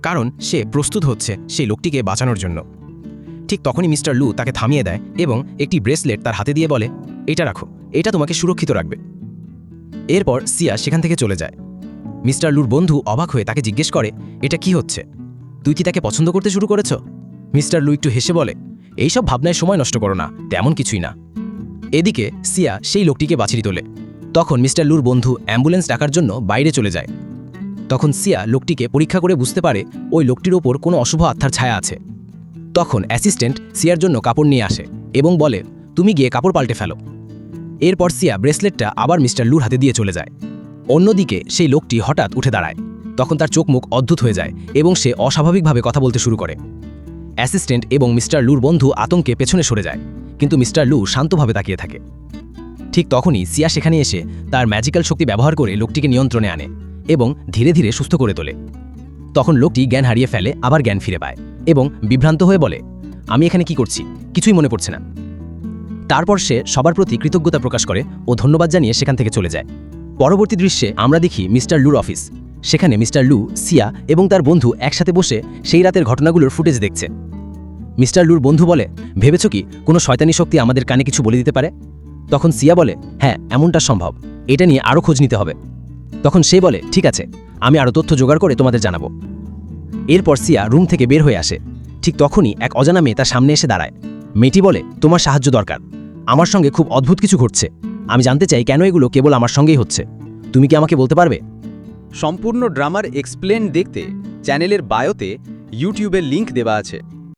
কারণ সে প্রস্তুত হচ্ছে সেই লোকটিকে বাঁচানোর জন্য। ঠিক তখনই মিস্টার লু তাকে থামিয়ে দেয় এবং একটি ব্রেসলেট তার হাতে দিয়ে বলে, এটা রাখো, এটা তোমাকে সুরক্ষিত রাখবে। এরপর সিয়া সেখান থেকে চলে যায়। মিস্টার লুর বন্ধু অবাক হয়ে তাকে জিজ্ঞেস করে, এটা কি হচ্ছে? তুই কি তাকে পছন্দ করতে শুরু করেছ? মিস্টার লু একটু হেসে বলে, এইসব ভাবনায় সময় নষ্ট করো না, তেমন কিছুই না। এদিকে সিয়া সেই লোকটিকে বাছিয়ে তোলে। তখন মিস্টার লুর বন্ধু অ্যাম্বুলেন্স ডাকার জন্য বাইরে চলে যায়। তখন সিয়া লোকটিকে পরীক্ষা করে বুঝতে পারে ওই লোকটির ওপর কোনো অশুভ আত্মার ছায়া আছে। তখন অ্যাসিস্ট্যান্ট সিয়ার জন্য কাপড় নিয়ে আসে এবং বলে, তুমি গিয়ে কাপড় পাল্টে ফেলো। এরপর সিয়া ব্রেসলেটটা আবার মিস্টার লুর হাতে দিয়ে চলে যায়। অন্যদিকে সেই লোকটি হঠাৎ উঠে দাঁড়ায়। তখন তার চোখ মুখ অদ্ভুত হয়ে যায় এবং সে অস্বাভাবিকভাবে কথা বলতে শুরু করে। অ্যাসিস্ট্যান্ট এবং মিস্টার লুর বন্ধু আতঙ্কে পেছনে সরে যায়, কিন্তু মিস্টার লু শান্তভাবে তাকিয়ে থাকে। ঠিক তখনই সিয়া সেখানে এসে তার ম্যাজিক্যাল শক্তি ব্যবহার করে লোকটিকে নিয়ন্ত্রণে আনে এবং ধীরে ধীরে সুস্থ করে তোলে। তখন লোকটি জ্ঞান হারিয়ে ফেলে, আবার জ্ঞান ফিরে পায় এবং বিভ্রান্ত হয়ে বলে, আমি এখানে কি করছি কিছুই মনে পড়ছে না। তারপর সে সবার প্রতি কৃতজ্ঞতা প্রকাশ করে ও ধন্যবাদ জানিয়ে সেখান থেকে চলে যায়। পরবর্তী দৃশ্যে আমরা দেখি মিস্টার লুর অফিস। সেখানে মিস্টার লু, সিয়া এবং তার বন্ধু একসাথে বসে সেই রাতের ঘটনাগুলোর ফুটেজ দেখছে। মিস্টার লুর বন্ধু বলে, ভেবেছ কি কোনো শয়তানি শক্তি আমাদের কানে কিছু বলে দিতে পারে? তখন সিয়া বলে, হ্যাঁ, এমনটা সম্ভব, এটা নিয়ে আরও খোঁজ নিতে হবে। তখন সে বলে, ঠিক আছে, আমি আরও তথ্য জোগাড় করে তোমাদের জানাবো। এরপর সিয়া রুম থেকে বের হয়ে আসে। ঠিক তখনই এক অজানা মেয়ে তার সামনে এসে দাঁড়ায়। মেয়েটি বলে, তোমার সাহায্য দরকার, আমার সঙ্গে খুব অদ্ভুত কিছু ঘটছে। আমি জানতে চাই কেন এগুলো কেবল আমার সঙ্গেই হচ্ছে। তুমি কি আমাকে বলতে পারবে? সম্পূর্ণ ড্রামার এক্সপ্লেন দেখতে চ্যানেলের বায়োতে ইউটিউবের লিংক দেওয়া আছে।